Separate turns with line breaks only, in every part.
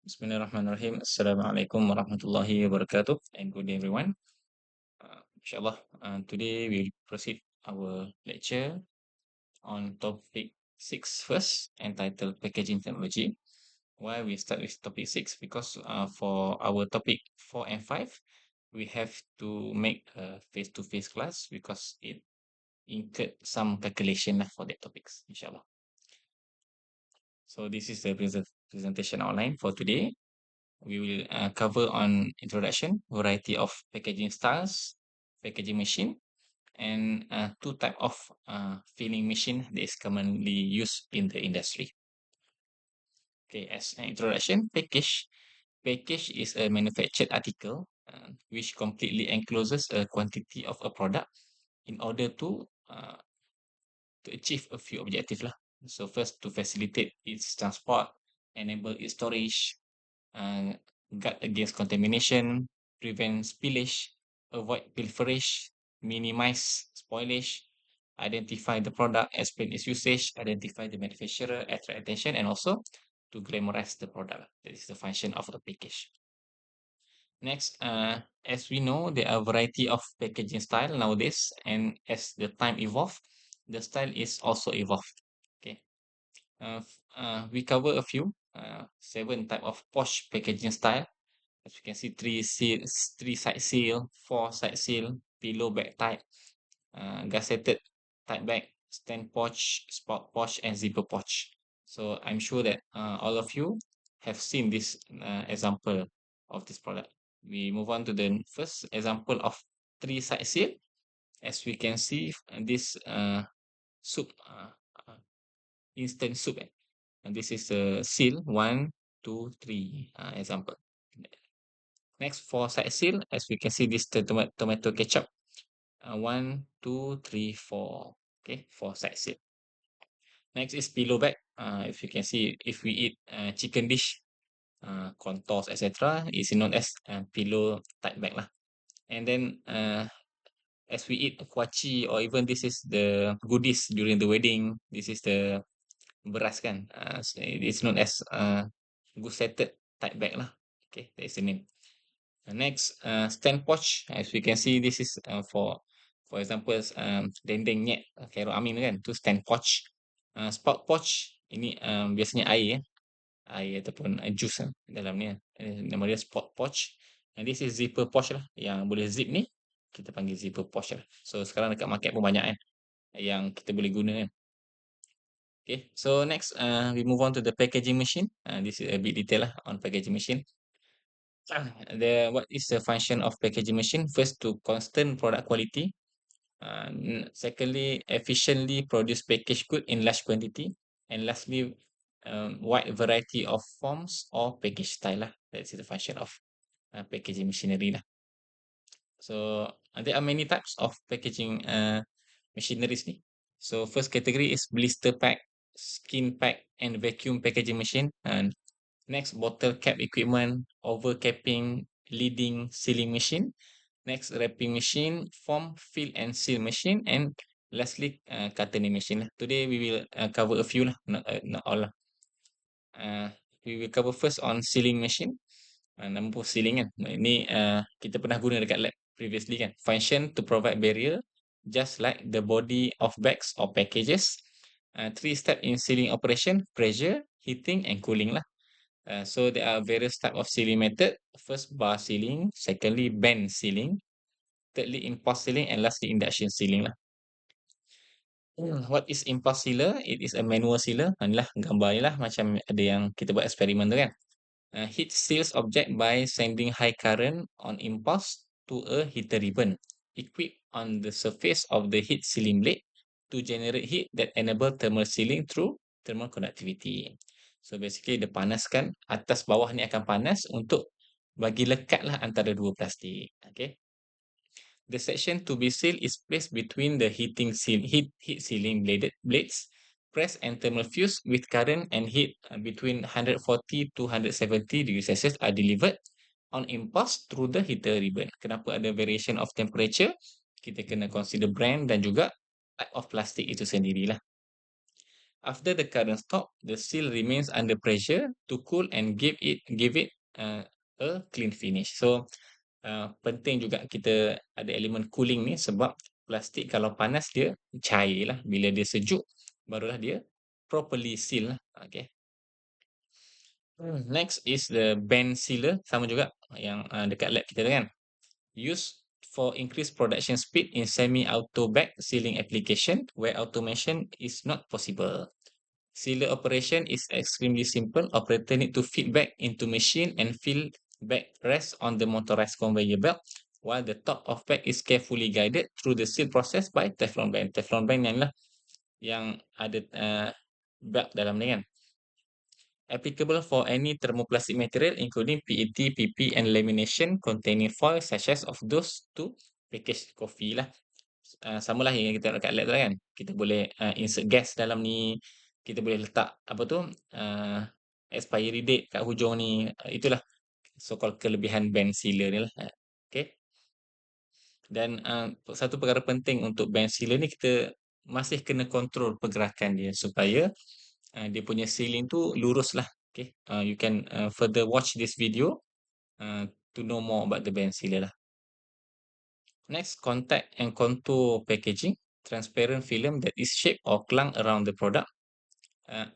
Bismillahirrahmanirrahim. Assalamualaikum warahmatullahi wabarakatuh. And good day, everyone. Inshallah, today we'll proceed our lecture on topic 6 first, entitled Packaging Technology. Why we start with topic 6? Because for our topic 4 and 5, we have to make a face-to-face class because it incurred some calculation for that topics, inshallah. So this is the presentation outline for today. We will cover on introduction, variety of packaging styles, packaging machine, and two type of filling machine that is commonly used in the industry. Okay, as an introduction, package is a manufactured article which completely encloses a quantity of a product in order to achieve a few objectives lah. So first, to facilitate its transport, enable its storage, uh, guard against contamination, prevent spillage, avoid pilferage, minimize spoilage, identify the product, explain its usage, identify the manufacturer, attract attention, and also to glamorize the product. That is the function of a package. Next, as we know, there are a variety of packaging style nowadays, and as the time evolved, the style is also evolved. Okay, we cover a few, 7 type of posh packaging style. As you can see, 3 side seal, 4 side seal, pillow bag type, gusseted type bag, stand pouch, spout pouch, and zipper pouch. So I'm sure that all of you have seen this example of this product. We move on to the first example of 3 side seal. As we can see, this soup, instant soup. And this is a seal 1, 2, 3 example. Next, for side seal, as we can see, this the tomato ketchup. 1, 2, 3, 4. Okay, for side seal. Next is pillow bag. If you can see, if we eat chicken dish, contours, etc., is known as pillow type bag lah. And then as we eat kuaci, or even this is the goodies during the wedding, this is the beras kan. So it's known as gusseted type bag lah. Okay, that is the name. Next, stand pouch. As we can see, this is for example, dendeng nyet, Khairul Amin kan, tu stand pouch. Spout pouch, ini biasanya air, air ataupun jus dalam ni. Nama dia spout pouch. And this is zipper pouch lah, yang boleh zip ni, kita panggil zipper pouch lah. So sekarang dekat market pun banyak kan, yang kita boleh guna kan. Okay, so next, we move on to the packaging machine. This is a bit detail lah on packaging machine. What is the function of packaging machine? First, to constant product quality. Secondly, efficiently produce packaged good in large quantity. And lastly, wide variety of forms or package style lah. That's the function of packaging machinery lah. So there are many types of packaging machineries ni. So first category is blister pack, skin pack, and vacuum packaging machine. And next, bottle cap equipment, overcapping, leading, sealing machine. Next, wrapping machine, form, fill, and seal machine. And lastly, cartoning machine. Today, we will cover a few, not all. We will cover first on sealing machine. Nama pun sealing kan. Ini kita pernah guna dekat lab previously kan. Function to provide barrier, just like the body of bags or packages. 3 step in sealing operation: pressure, heating, and cooling lah. So there are various type of sealing method. First, bar sealing. Secondly, band sealing. Thirdly, impulse sealing. And lastly, induction sealing lah. What is impulse sealer? It is a manual sealer. Inilah gambar ni lah, macam ada yang kita buat eksperimen tu kan. Heat seals object by sending high current on impulse to a heater ribbon equipped on the surface of the heat sealing blade to generate heat that enable thermal sealing through thermal conductivity. So basically dia panaskan, atas bawah ni akan panas untuk bagi lekat lah antara dua plastik. Okay. The section to be sealed is placed between the heat sealing blades, press and thermal fuse with current and heat between 140 to 170 degrees Celsius are delivered on impulse through the heater ribbon. Kenapa ada variation of temperature? Kita kena consider brand dan juga type of plastik itu sendirilah. After the current stop, the seal remains under pressure to cool and give it a clean finish. So penting juga kita ada elemen cooling ni sebab plastik kalau panas dia cair lah. Bila dia sejuk, barulah dia properly seal lah. Okay. Next is the bend sealer. Sama juga yang dekat lab kita tu kan. Used for increased production speed in semi-auto bag sealing application where automation is not possible. Sealer operation is extremely simple. Operator need to feed back into machine and fill back rest on the motorized conveyor belt while the top of bag is carefully guided through the seal process by Teflon band. Teflon band yang lah yang ada belt dalam ni kan. Applicable for any thermoplastic material including PET, PP and lamination containing foil such as of those to package coffee lah. Samalah yang kita tengok kat lab tu kan. Kita boleh insert gas dalam ni. Kita boleh letak apa tu expiry date kat hujung ni. Itulah so-called kelebihan band sealer ni lah. Okay. Dan satu perkara penting untuk band sealer ni kita masih kena kontrol pergerakan dia supaya dia punya sealing tu lurus lah. Okay. You can further watch this video to know more about the band sealer lah. Next, contact and contour packaging. Transparent film that is shaped or clung around the product.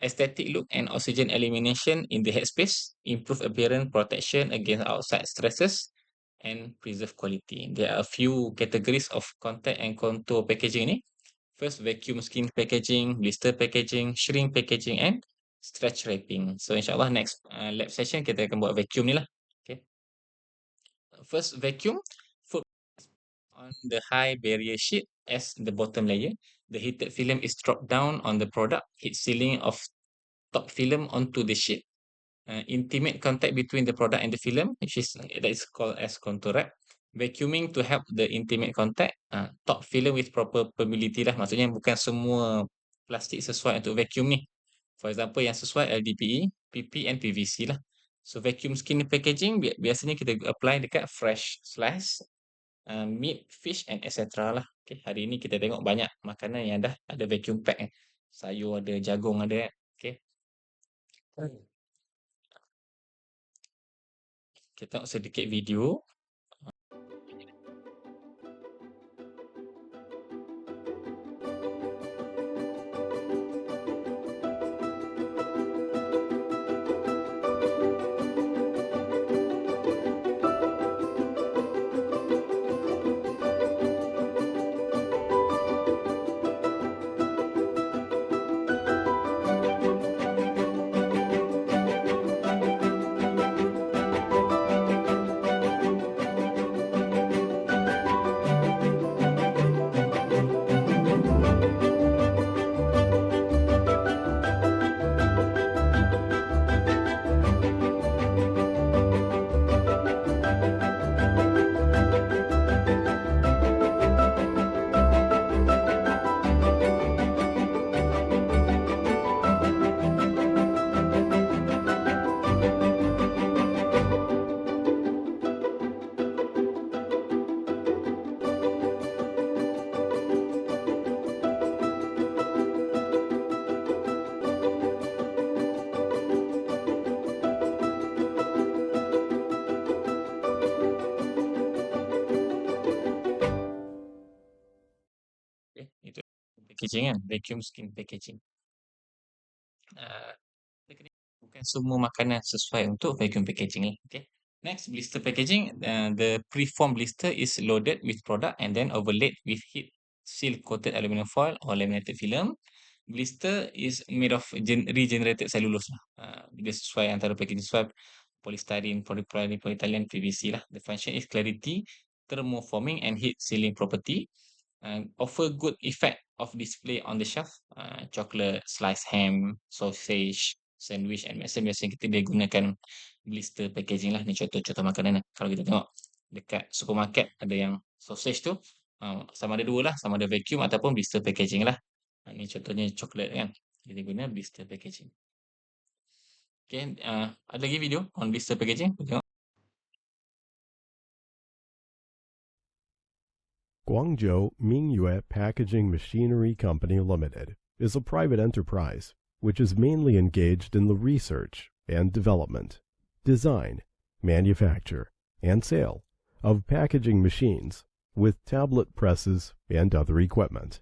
Aesthetic look and oxygen elimination in the headspace. Improve appearance, protection against outside stresses, and preserve quality. There are a few categories of contact and contour packaging ni. First, vacuum skin packaging, blister packaging, shrink packaging, and stretch wrapping. So insyaAllah next lab session kita akan buat vacuum ni lah. Okay. First, vacuum. On the high barrier sheet as the bottom layer. The heated film is dropped down on the product, heat sealing of top film onto the sheet. Intimate contact between the product and the film, which is that is called as contour wrap. Vacuuming to help the intimate contact. Top film with proper permeability lah. Maksudnya bukan semua plastik sesuai untuk vacuum ni. For example, yang sesuai LDPE, PP and PVC lah. So vacuum skin packaging biasanya kita apply dekat fresh slice, meat, fish and etc. lah. Okay, hari ni kita tengok banyak makanan yang dah ada vacuum pack. Sayur ada, jagung ada. Okay. Kita tengok sedikit video. Itu packaging kan, vacuum skin packaging. Bukan semua makanan sesuai untuk vacuum packaging ni. Okay. Next, blister packaging. The preformed blister is loaded with product and then overlaid with heat seal coated aluminum foil or laminated film. Blister is made of regenerated cellulose lah. Dia sesuai antara packaging sesuai polystyrene, polypropylene, polyethylene, PVC lah. The function is clarity, thermoforming and heat sealing property. Offer good effect of display on the shelf. Chocolate, sliced ham, sausage, sandwich and medicine biasanya kita dia gunakan blister packaging lah. Ni contoh-contoh makanan lah. Kalau kita tengok dekat supermarket ada yang sausage tu sama ada dua lah, sama ada vacuum ataupun blister packaging lah. Ni contohnya coklat kan, kita guna blister packaging. Okay, ada lagi video on blister packaging. Tengok.
Guangzhou Mingyue Packaging Machinery Company Limited is a private enterprise which is mainly engaged in the research and development, design, manufacture, and sale of packaging machines with tablet presses and other equipment.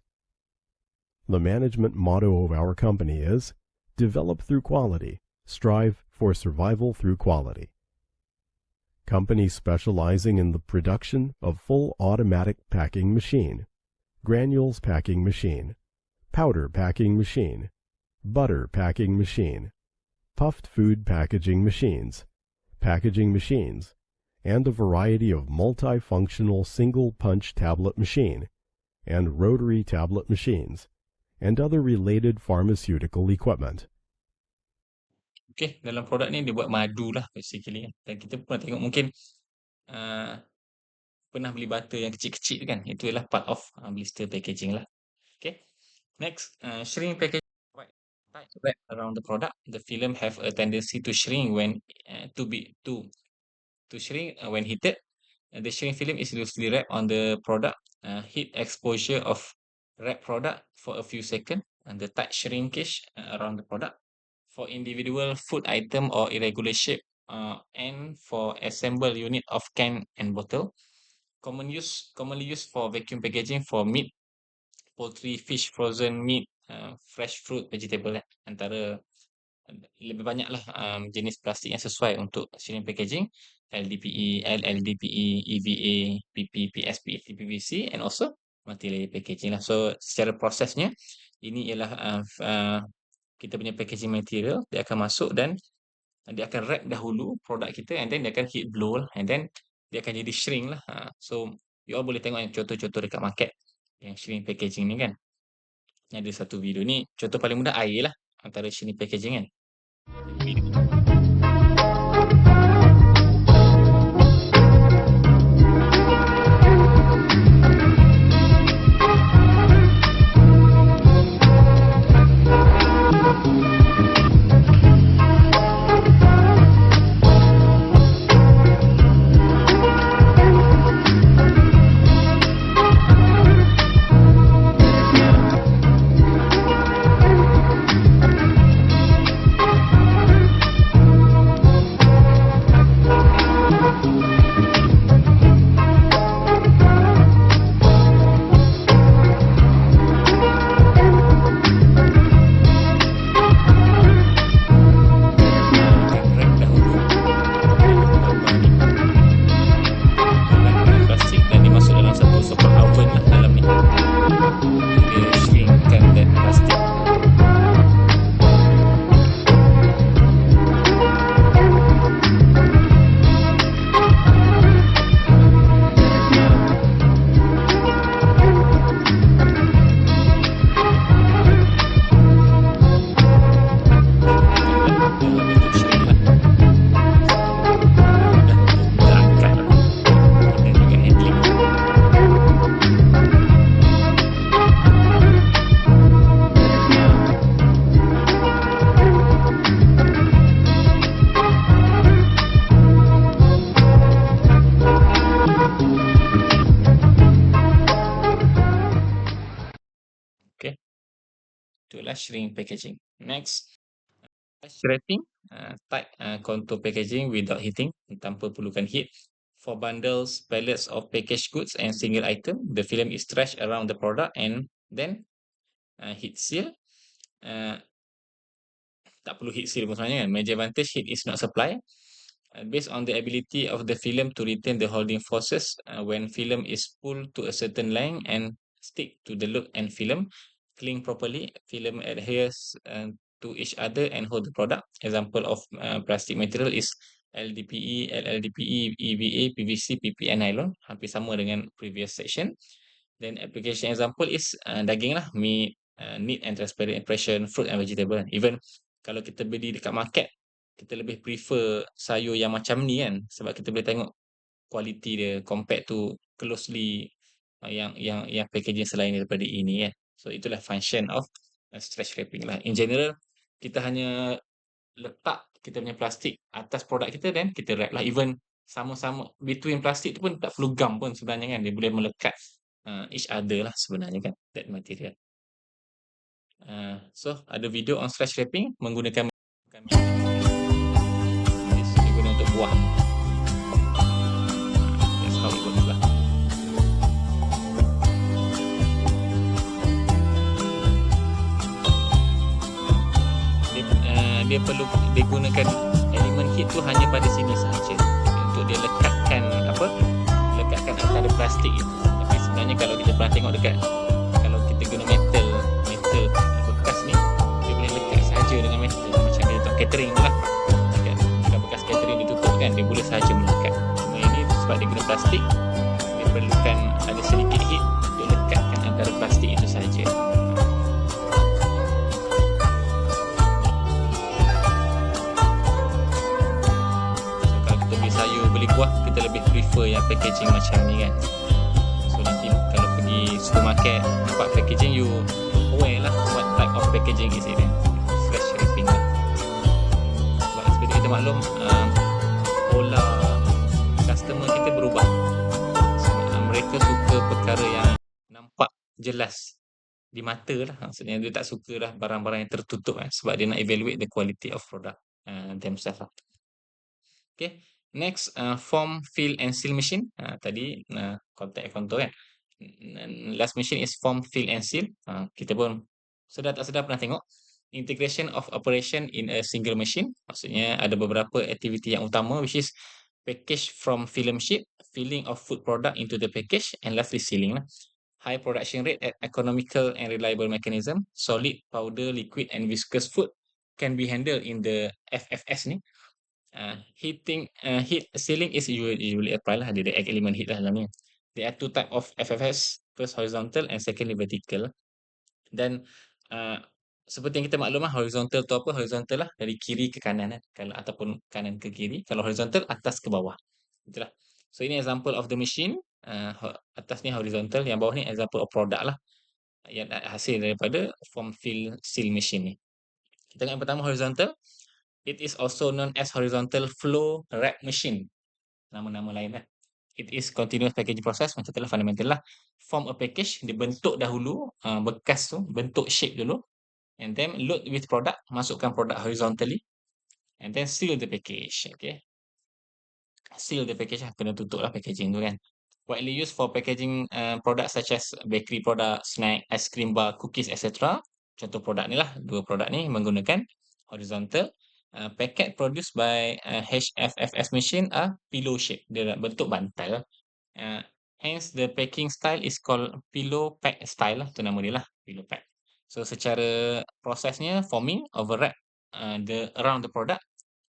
The management motto of our company is develop through quality, strive for survival through quality. Company specializing in the production of full automatic packing machine, granules packing machine, powder packing machine, butter packing machine, puffed food packaging machines, and a variety of multifunctional single punch tablet machine and rotary tablet machines and other related pharmaceutical equipment.
Okay, dalam produk ni dia buat madu lah basically kan. Dan kita pernah tengok mungkin uh, pernah beli butter yang kecil-kecil tu kan. Itu adalah part of blister packaging lah. Okay, next, shrink packaging quite tight wrap around the product. The film have a tendency to shrink when to shrink when heated. The shrink film is loosely wrapped on the product. Heat exposure of wrap product for a few seconds and the tight shrinkage around the product. For individual food item or irregular shape and for assemble unit of can and bottle. Commonly used for vacuum packaging for meat, poultry, fish, frozen meat, fresh fruit, vegetable antara lebih banyaklah jenis plastik yang sesuai untuk shrink packaging, LDPE, LLDPE, EVA, PP, PSP, PVC and also multi-layer packaging lah. So secara prosesnya ini ialah kita punya packaging material, dia akan masuk dan dia akan wrap dahulu produk kita and then dia akan heat blow lah and then dia akan jadi shrink lah. So you all boleh tengok yang contoh-contoh dekat market yang shrink packaging ni kan. Ada satu video ni, contoh paling mudah air lah antara shrink packaging kan. Itulah shrink packaging. Next, wrapping, tight contour packaging without heating, tanpa perlukan heat. For bundles, pallets of packaged goods and single item, the film is stretched around the product and then heat seal. Tak perlu heat seal pun sebenarnya kan. Major advantage, heat is not supply. Based on the ability of the film to retain the holding forces when film is pulled to a certain length and stick to the loop and film cling properly, film adheres to each other and hold the product. Example of plastic material is LDPE, LLDPE, EVA, PVC, PP and nylon. Hampir sama dengan previous section. Then application example is daging lah, meat, neat and transparent impression, fruit and vegetable. Even kalau kita beli dekat market, kita lebih prefer sayur yang macam ni kan, sebab kita boleh tengok kualiti dia compared to closely yang packaging selain daripada ini kan. So itulah function of stretch wrapping lah. In general, kita hanya letak kita punya plastik atas produk kita dan kita wrap lah. Even sama-sama between plastik tu pun tak perlu gum pun sebenarnya kan. Dia boleh melekat each other lah sebenarnya kan, that material. So ada video on stretch wrapping menggunakan dia guna untuk buah. That's how it works lah. Dia perlu dia gunakan elemen heat tu hanya pada sini sahaja untuk dia lekatkan antara plastik itu. Tapi sebenarnya kalau kita pernah tengok kalau kita guna metal bekas ni, dia boleh lekat sahaja dengan metal, macam dia letak catering tu lah. Dekat bekas catering ditutup kan, dia boleh sahaja melekat. Cuma ini sebab dia guna plastik, dia perlukan ada sedikit heat untuk lekatkan antara plastik itu sahaja. Beli buah, kita lebih prefer yang packaging macam ni kan. So nanti kalau pergi supermarket nampak packaging, you aware lah what type of packaging is it kan. Fresh wrapping lah. Sebab seperti kita maklum, pola customer kita berubah. Sebab mereka suka perkara yang nampak jelas di mata lah. Maksudnya dia tak suka lah barang-barang yang tertutup kan. Sebab dia nak evaluate the quality of product themselves lah. Okay. Next, form, fill and seal machine. Tadi contact and contour kan. Last machine is form, fill and seal. Kita pun sedar tak sedar pernah tengok. Integration of operation in a single machine. Maksudnya ada beberapa aktiviti yang utama, which is package from film sheet, filling of food product into the package, and lastly sealing lah. High production rate at economical and reliable mechanism. Solid, powder, liquid and viscous food can be handled in the FFS ni. Heat sealing is usually apply lah, dia egg element heat lah dalam ni. There are two type of FFS, first horizontal and secondly vertical. Dan seperti yang kita maklum lah, horizontal tu apa? Horizontal lah dari kiri ke kanan kan, kalau ataupun kanan ke kiri. Kalau horizontal, atas ke bawah. Itulah. So ini example of the machine. Atas ni horizontal, yang bawah ni example of product lah, yang hasil daripada form, fill, seal machine ni. Kita tengok yang pertama horizontal. It is also known as horizontal flow wrap machine. Nama-nama lain lah. It is continuous packaging process, macam itulah fundamental lah. Form a package, dibentuk dahulu, bekas tu, bentuk shape dulu. And then load with product, masukkan produk horizontally. And then seal the package, okay. Seal the package lah, kena tutup lah packaging tu kan. Widely used for packaging products such as bakery product, snack, ice cream bar, cookies, etc. Contoh produk ni lah, dua produk ni menggunakan horizontal. Packet produced by HFFS machine are pillow shape. Dia bentuk bantal. Hence, the packing style is called pillow pack style lah. Itu nama dia lah, pillow pack. So, secara prosesnya, forming, overwrap around the product.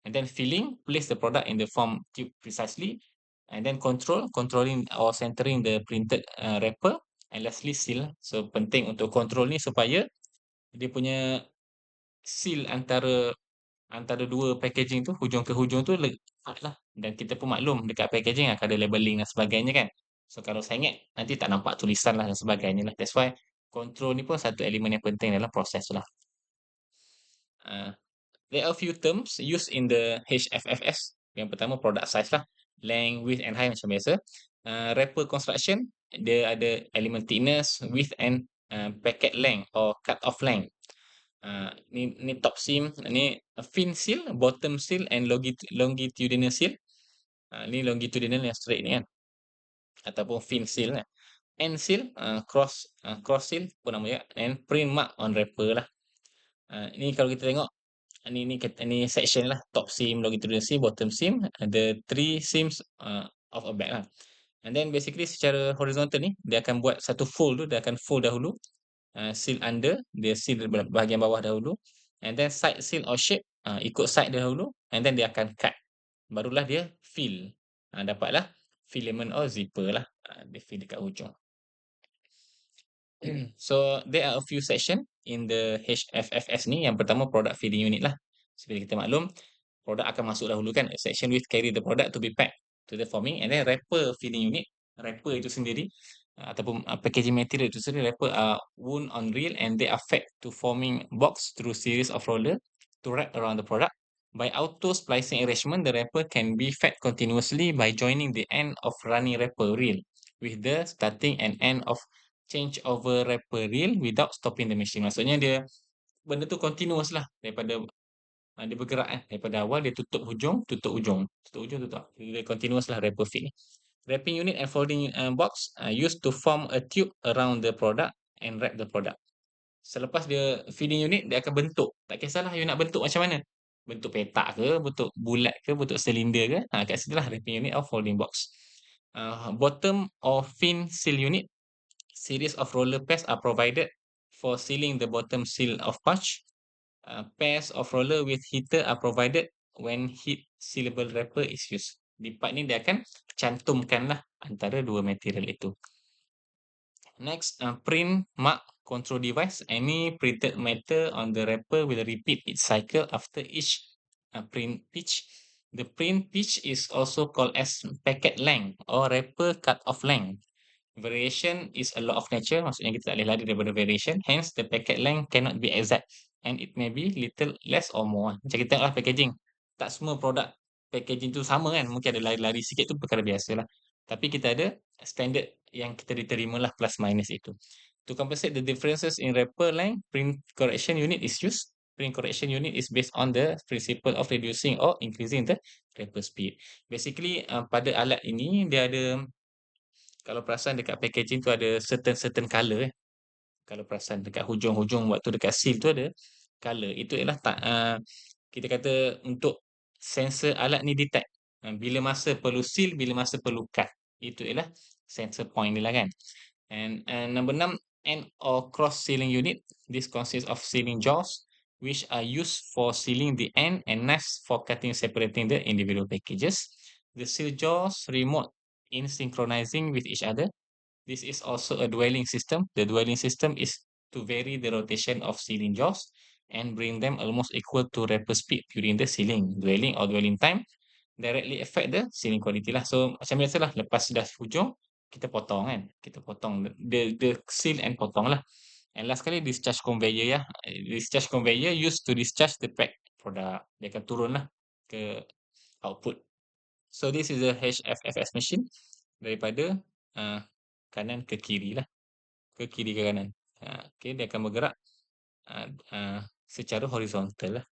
And then filling, place the product in the form tube precisely. And then controlling or centering the printed wrapper. And lastly, seal. So, penting untuk control ni supaya dia punya seal antara dua packaging tu, hujung ke hujung tu lekat lah. Dan kita pun maklum dekat packaging akan ada labeling dan sebagainya kan. So kalau sengit, nanti tak nampak tulisan lah dan sebagainya lah. That's why control ni pun satu elemen yang penting dalam proses tu lah. There are a few terms used in the HFFS. Yang pertama product size lah. Length, width and height macam biasa. Wrapper construction, dia ada elemen thickness, width and packet length or cut off length. Ni top seam, ni fin seal, bottom seal and longitudinal seal. Ni longitudinal yang straight ni kan, ataupun fin seal kan. End seal, cross seal pun nama dia, and print mark on wrapper lah. Ni kalau kita tengok, ni section lah, top seam, longitudinal seam, bottom seam, the three seams of a bag lah. And then basically secara horizontal ni, dia akan buat satu fold tu, dia akan fold dahulu. Seal under, dia seal bahagian bawah dahulu, and then side seal or shape, ikut side dahulu, and then dia akan cut, barulah dia fill. Dapatlah filament or zipper lah, dia fill dekat hujung. So there are a few section in the HFFS ni. Yang pertama product feeding unit lah. Seperti kita maklum, produk akan masuk dahulu kan, section which carry the product to be packed to the forming, and then wrapper feeding unit. Wrapper itu sendiri ataupun packaging material itu sendiri, wrapper are wound on reel and they are fed to forming box through series of roller to wrap around the product. By auto splicing arrangement, the wrapper can be fed continuously by joining the end of running wrapper reel with the starting and end of change over wrapper reel without stopping the machine. Maksudnya benda tu continuous lah daripada dia bergerak kan. Daripada awal dia tutup hujung, tutup hujung, tutup hujung, tutup. Dia continuous lah wrapper feed ni. Wrapping unit and folding box used to form a tube around the product and wrap the product. Selepas dia feeding unit, dia akan bentuk. Tak kisahlah you nak bentuk macam mana. Bentuk petak ke, bentuk bulat ke, bentuk silinder ke. Kat situ lah wrapping unit or folding box. Bottom or fin seal unit, series of roller pairs are provided for sealing the bottom seal of pouch. Pairs of roller with heater are provided when heat sealable wrapper is used. Di part ni dia akan cantumkanlah antara dua material itu. Next, print mark control device. Any printed matter on the wrapper will repeat its cycle after each print pitch. The print pitch is also called as packet length or wrapper cut-off length. Variation is a law of nature, maksudnya kita tak boleh lari daripada variation. Hence, the packet length cannot be exact and it may be little less or more. Macam kita tengoklah packaging. Tak semua produk packaging tu sama kan. Mungkin ada lari-lari sikit tu perkara biasa lah. Tapi kita ada standard yang kita diterima lah plus minus itu. To compensate the differences in wrapper length, print correction unit is used. Print correction unit is based on the principle of reducing or increasing the wrapper speed. Basically, pada alat ini dia ada, kalau perasan dekat packaging tu ada certain color Kalau perasan dekat hujung-hujung waktu dekat seal tu ada color. Itu ialah kita kata untuk sensor alat ni detect bila masa perlu seal, bila masa perlu cut. Itu ialah sensor point ni lah kan. And number 6, end or cross sealing unit. This consists of sealing jaws which are used for sealing the end and knives for cutting separating the individual packages. The seal jaws remote in synchronizing with each other. This is also a dwelling system. The dwelling system is to vary the rotation of sealing jaws and bring them almost equal to wrapper speed during the sealing. Dwelling or dwelling time directly affect the sealing quality lah. So macam biasalah, lepas dah hujung kita potong kan. Kita potong the seal and potong lah. And last kali discharge conveyor ya. Discharge conveyor used to discharge the pack product. Dia akan turun lah ke output. So this is a HFFS machine daripada kanan ke kiri lah. Ke kiri ke kanan. Okay, dia akan bergerak secara horizontal lah.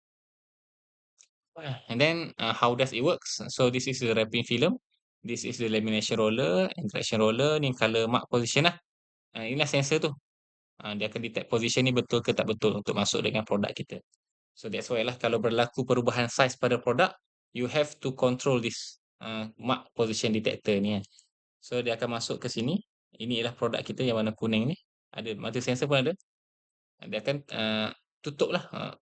And then how does it works? So this is the wrapping film. This is the lamination roller, interaction roller, ni color mark position lah. Inilah sensor tu. Dia akan detect position ni betul ke tak betul untuk masuk dengan produk kita. So that's why lah kalau berlaku perubahan saiz pada produk, you have to control this mark position detector ni kan. So dia akan masuk ke sini. Ini ialah produk kita yang warna kuning ni. Ada mata sensor pun ada. Dia akan tutup lah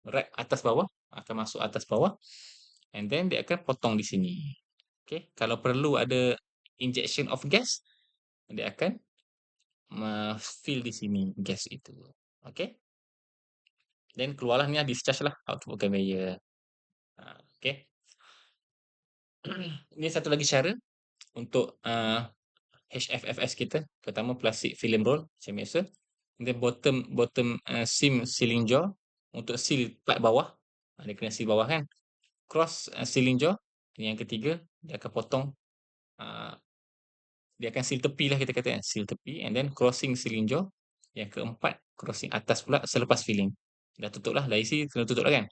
wrap atas bawah, akan masuk atas bawah, and then dia akan potong di sini. Okay, kalau perlu ada injection of gas, dia akan fill di sini gas itu. Okay, then keluarlah ni lah, discharge lah output conveyor. Okay, ini satu lagi cara untuk HFFS kita. Pertama, plastic film roll macam biasa. The bottom seam sealing jaw untuk seal part bawah. Dia kena seal bawah kan. Cross sealing jaw. Yang ketiga, dia akan potong. Dia akan seal tepi lah kita kata kan. Seal tepi. And then crossing sealing jaw. Yang keempat, crossing atas pula selepas filling. Dah tutup lah. Dah isi, kena tutup lah kan.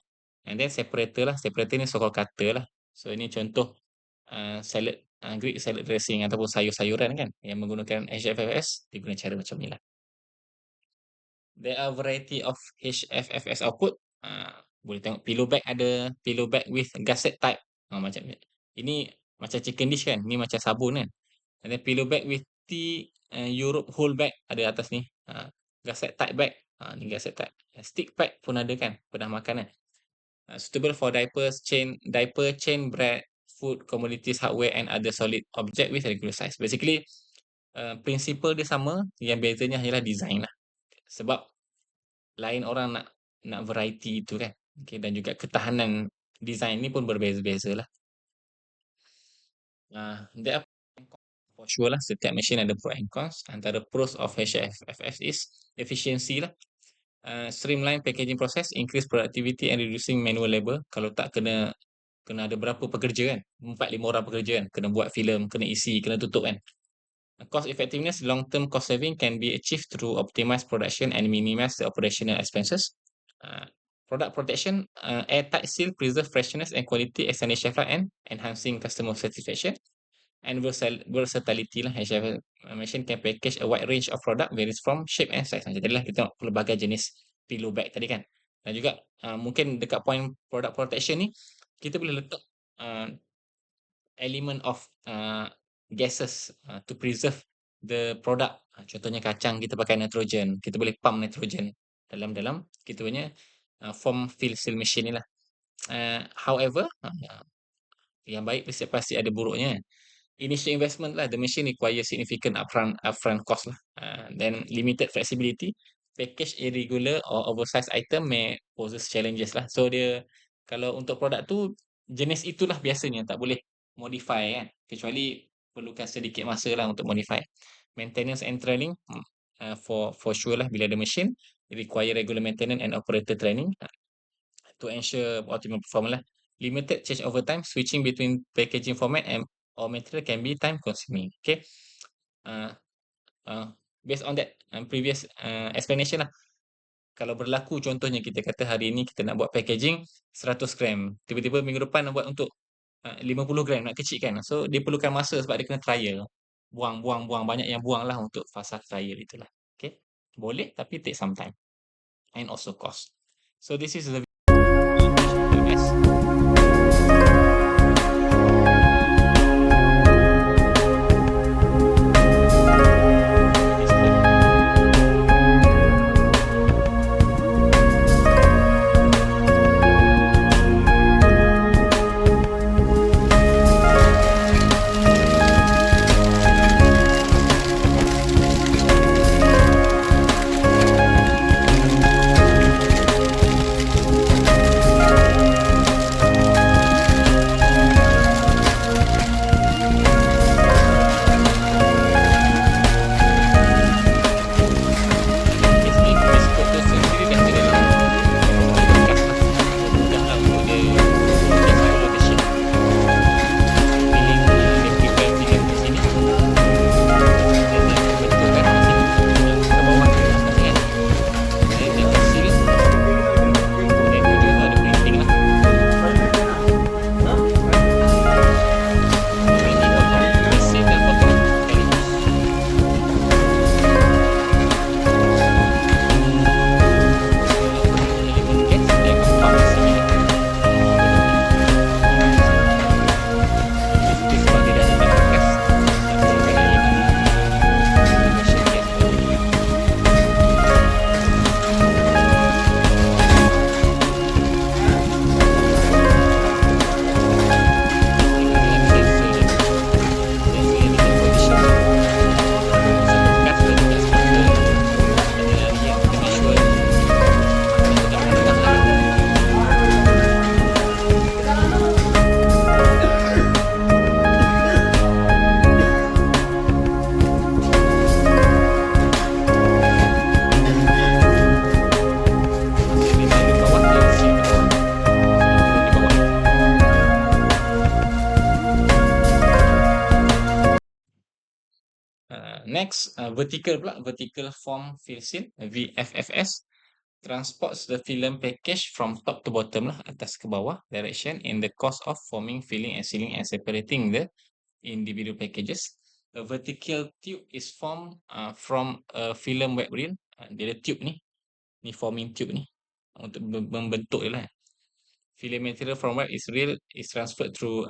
And then separator lah. Separator ni so-called cutter lah. So ini contoh salad, Greek salad dressing ataupun sayur-sayuran kan. Yang menggunakan HFFS, dia guna cara macam ni lah. There are variety of HFFS output. Boleh tengok pillow bag ada, pillow bag with gusset type. Macam ni. Ini macam chicken dish kan. Ni macam sabun kan. And then pillow bag with Europe whole bag ada atas ni. Gusset type bag. Ni gusset type. Stick pack pun ada kan. Pernah makan kan. Suitable for diaper, chain, bread, food, commodities, hardware and other solid object with regular size. Basically, principle dia sama. Yang bezanya ialah design lah. Sebab lain orang nak variety itu kan. Okay, dan juga ketahanan design ni pun berbeza-beza lah. There are for sure lah, setiap machine ada pro and cons. Antara pros of HFFS is efficiency lah. Streamline packaging process, increase productivity and reducing manual labor. Kalau tak kena ada berapa pekerja kan. 4-5 orang pekerja kan. Kena buat filem, kena isi, kena tutup kan. Cost effectiveness, long-term cost saving can be achieved through optimized production and minimize the operational expenses. Uh, Product protection, airtight seal, preserve freshness and quality, extending shelf life and enhancing customer satisfaction. And versatility lah, as I mentioned, can package a wide range of product, varies from shape and size. Macam tadilah kita tengok pelbagai jenis pillow bag tadi kan. Dan juga mungkin dekat point product protection ni, kita boleh letak uh, element of gases to preserve the product. Contohnya kacang kita pakai nitrogen, kita boleh pump nitrogen dalam kita punya form fill seal machine ni lah. However, yang baik pasti ada buruknya. Initial investment lah, the machine requires significant upfront cost lah. Then limited flexibility, package irregular or oversized item may poses challenges lah. So dia kalau untuk produk tu jenis itulah biasanya tak boleh modify kan, kecuali perlukan sedikit masa lah untuk modify. Maintenance and training, for sure lah, bila ada machine require regular maintenance and operator training to ensure optimal performance lah. Limited change over time, switching between packaging format and or material can be time consuming. Okay. Uh, Based on that previous explanation lah. Kalau berlaku contohnya kita kata hari ini kita nak buat packaging 100 gram. Tiba-tiba minggu depan nak buat untuk 50 gram, nak kecilkan. So dia perlukan masa sebab dia kena trial. Buang. Banyak yang buang lah untuk fasa trial itulah. Okay. Boleh tapi take some time. And also cost. So this is the Next, vertical form fill seal, VFFS, transports the film package from top to bottom lah, atas ke bawah direction in the course of forming, filling and sealing and separating the individual packages. A vertical tube is formed from a film web reel. Dia ada tube ni forming tube ni untuk membentuk je lah. Film material from web is reel is transferred through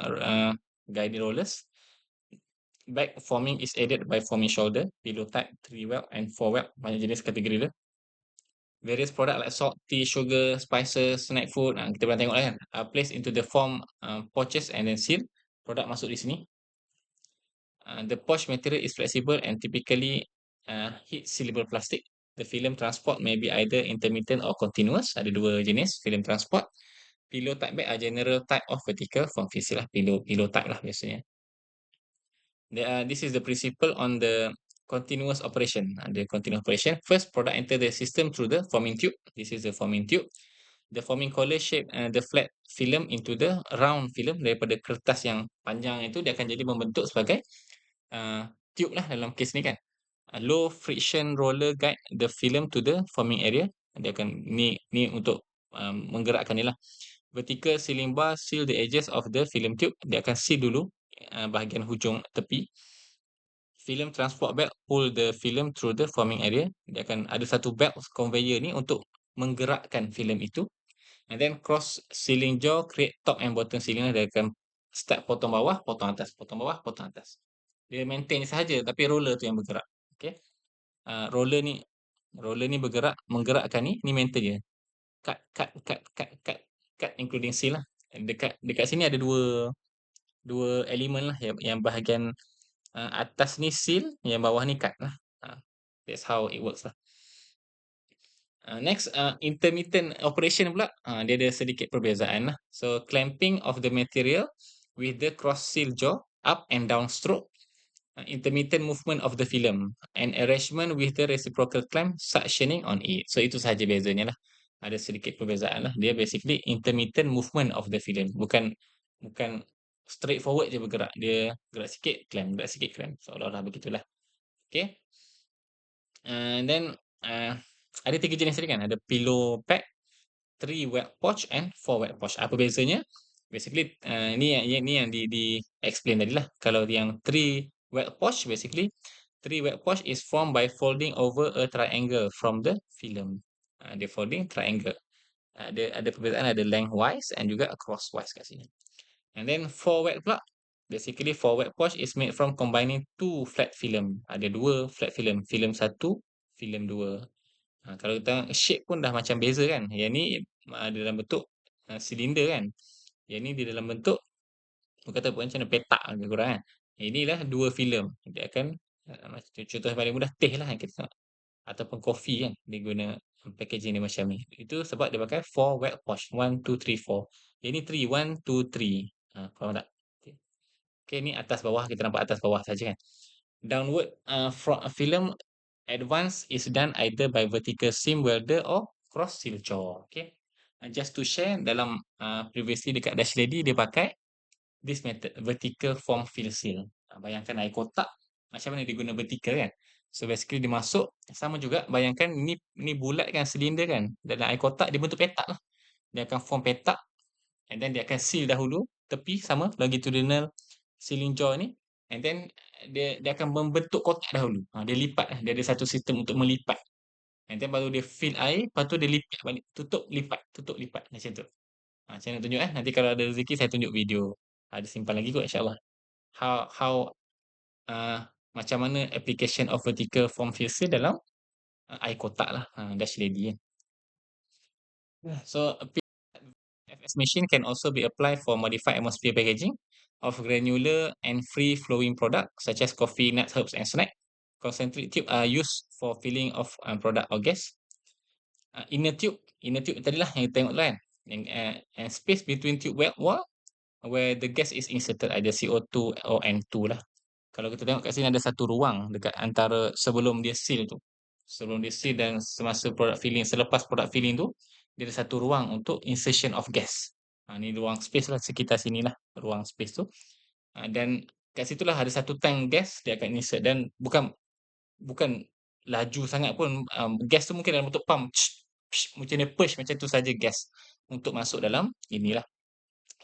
guided rollers. Back forming is aided by forming shoulder, pillow type, 3-web and 4-web. Banyak jenis kategori dia. Various product like salt, tea, sugar, spices, snack food, kita pernah tengok lah kan, placed into the form pouches and then sealed. Produk masuk di sini. The pouch material is flexible and typically heat sealable plastic. The film transport may be either intermittent or continuous. Ada dua jenis film transport. Pillow type bag are general type of vertical form fill seal lah. Pillow type lah biasanya. This is the principle on the continuous operation. The continuous operation. First, product enter the system through the forming tube. This is the forming tube. The forming collar shape the flat film into the round film. Daripada kertas yang panjang itu, dia akan jadi membentuk sebagai tube lah dalam kes ni kan. Low friction roller guide the film to the forming area. Dia akan ni untuk menggerakkan ni lah. Vertical sealing bar seal the edges of the film tube. Dia akan seal dulu bahagian hujung tepi. Film transport belt pull the film through the forming area. Dia akan ada satu belt conveyor ni untuk menggerakkan film itu. And then cross sealing jaw create top and bottom sealing. Dia akan start potong bawah, potong atas, potong bawah, potong atas. Dia maintain sahaja tapi roller tu yang bergerak. Okey. Roller ni bergerak, menggerakkan ni maintain je. Cut including seal lah. Dekat sini ada dua elemen lah yang bahagian atas ni seal, yang bawah ni cut lah. That's how it works lah. Next, intermittent operation pula, dia ada sedikit perbezaan lah. So, clamping of the material with the cross seal jaw, up and down stroke, intermittent movement of the film, and arrangement with the reciprocal clamp, suctioning on it. So, itu sahaja bezanya lah. Ada sedikit perbezaan lah. Dia basically intermittent movement of the film. Bukan straightforward je bergerak. Dia gerak sikit, clamp, gerak sikit, clamp. Seolah-olah begitulah. Okay. And then, ada 3 jenis tadi kan. Ada pillow pack, 3 wet pouch and 4 wet pouch. Apa bezanya? Basically, ni yang di explain tadi lah. Kalau yang 3 wet pouch, basically 3 wet pouch is formed by folding over a triangle from the film. Dia folding triangle. Ada perbezaan, ada lengthwise and juga crosswise kat sini. And then 4 wet pula, basically 4 wet pouch is made from combining 2 flat film. Ada 2 flat film, film 1, film 2. Kalau kita tengok shape pun dah macam beza kan. Yang ni dalam bentuk silinder kan. Yang ni di dalam bentuk kata macam mana, petak lebih kurang kan. Inilah 2 filem. Dia akan contoh yang paling mudah teh lah yang kita tengok. Ataupun kopi kan. Dia guna packaging dia macam ni. Itu sebab dia pakai 4 wet pouch. 1, 2, 3, 4. Yang ni 3, 1, 2, 3. Faham tak? Okay, ni atas bawah. Kita nampak atas bawah saja kan. Downward film advance is done either by vertical seam welder or cross seal jaw. Okay. Just to share, dalam previously dekat Dash Lady dia pakai this method, vertical form fill seal. Bayangkan air kotak, macam mana dia guna vertical kan. So basically dia masuk, sama juga bayangkan ni bulat kan, silinder kan. Dalam air kotak dia bentuk petak lah. Dia akan form petak and then dia akan seal dahulu tepi sama longitudinal sealing jaw ni. And then dia akan membentuk kotak dahulu. Dia lipat lah. Dia ada satu sistem untuk melipat. And then baru dia fill air, lepas tu dia lipat balik. Tutup, lipat. Macam tu. Saya nak tunjuk nanti kalau ada rezeki saya tunjuk video. Ada simpan lagi kot insyaAllah. How macam mana application of vertical form fill seal dalam air kotak lah. Dash Lady kan. So, FS machine can also be applied for modified atmosphere packaging of granular and free-flowing product such as coffee, nuts, herbs, and snack. Concentric tube are used for filling of product or gas. Inner tube tadilah yang kita tengok kan. And space between tube wall where the gas is inserted, either CO2 or N2 lah. Kalau kita tengok kat sini ada satu ruang dekat antara sebelum dia seal tu. Sebelum dia seal dan semasa product filling, selepas product filling tu, dia ada satu ruang untuk insertion of gas. Ni ruang space lah, sekitar sini lah ruang space tu. Dan kat situlah ada satu tank gas dia akan insert, dan bukan laju sangat pun. Gas tu mungkin dalam bentuk pump, macam dia push macam tu saja gas untuk masuk dalam inilah.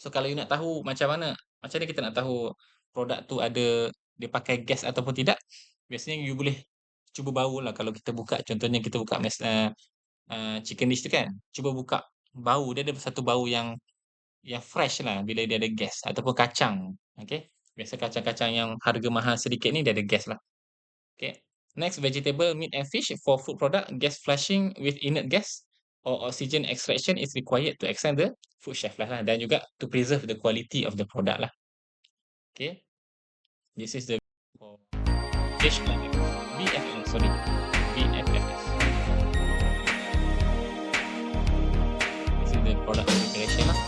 So kalau you nak tahu macam mana kita nak tahu produk tu ada dia pakai gas ataupun tidak, biasanya you boleh cuba bau lah. Kalau kita buka, contohnya kita buka chicken dish tu kan, cuba buka bau dia, ada satu bau yang fresh lah bila dia ada gas, ataupun kacang. Okay, biasa kacang-kacang yang harga mahal sedikit ni dia ada gas lah. Okay, next, vegetable, meat and fish. For food product, gas flushing with inert gas or oxygen extraction is required to extend the food shelf life lah, dan juga to preserve the quality of the product lah. Okay, this is the fish BFS. This is the product preparation lah.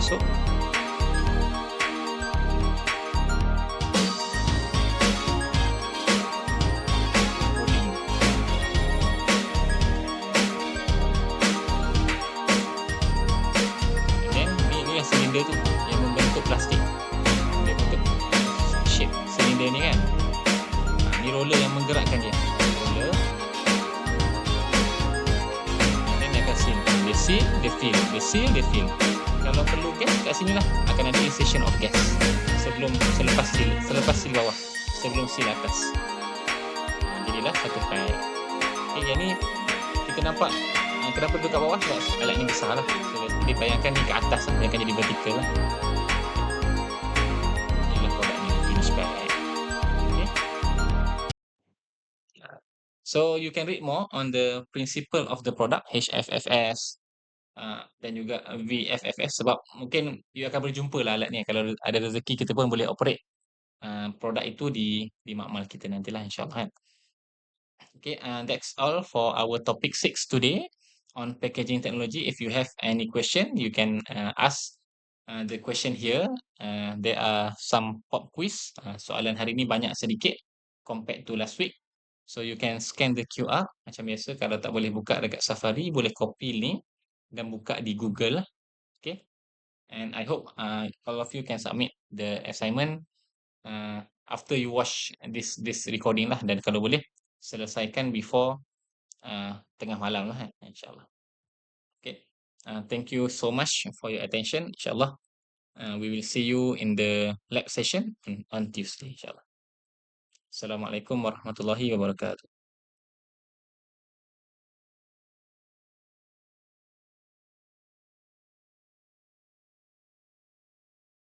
masuk. Coding. And then ni yang silinder tu yang membentuk plastik. Dia bentuk shape silinder ni kan. Ni roller yang menggerakkan dia. Roller. And then dia akan seal. Dia seal, dia fill. Dia seal, dia fill. Kalau perlu gas kat sini lah akan ada insertion of gas selepas seal bawah, sebelum seal atas. Jadilah satu pipe. Okay, yang ni kita nampak kenapa tu kat bawah sebab alat ni besar lah. So, dia bayangkan ni ke atas lah, dia akan jadi vertical lah. Inilah produk ni, finish pipe. Okay. So you can read more on the principle of the product, HFFS, dan juga VFFS, sebab mungkin you akan berjumpa lah alat ni. Kalau ada rezeki kita pun boleh operate produk itu di makmal kita nantilah, insyaAllah kan. Okay, that's all for our topic 6 today on packaging technology. If you have any question, you can ask the question here. There are some pop quiz. Soalan hari ni banyak sedikit compared to last week. So you can scan the QR macam biasa. Kalau tak boleh buka dekat Safari, boleh copy link dan buka di Google lah. Okay. And I hope all of you can submit the assignment after you watch this recording lah, dan kalau boleh selesaikan before tengah malam lah, insyaAllah. Okay. Thank you so much for your attention. InsyaAllah we will see you in the lab session on Tuesday, insyaAllah. Assalamualaikum warahmatullahi wabarakatuh.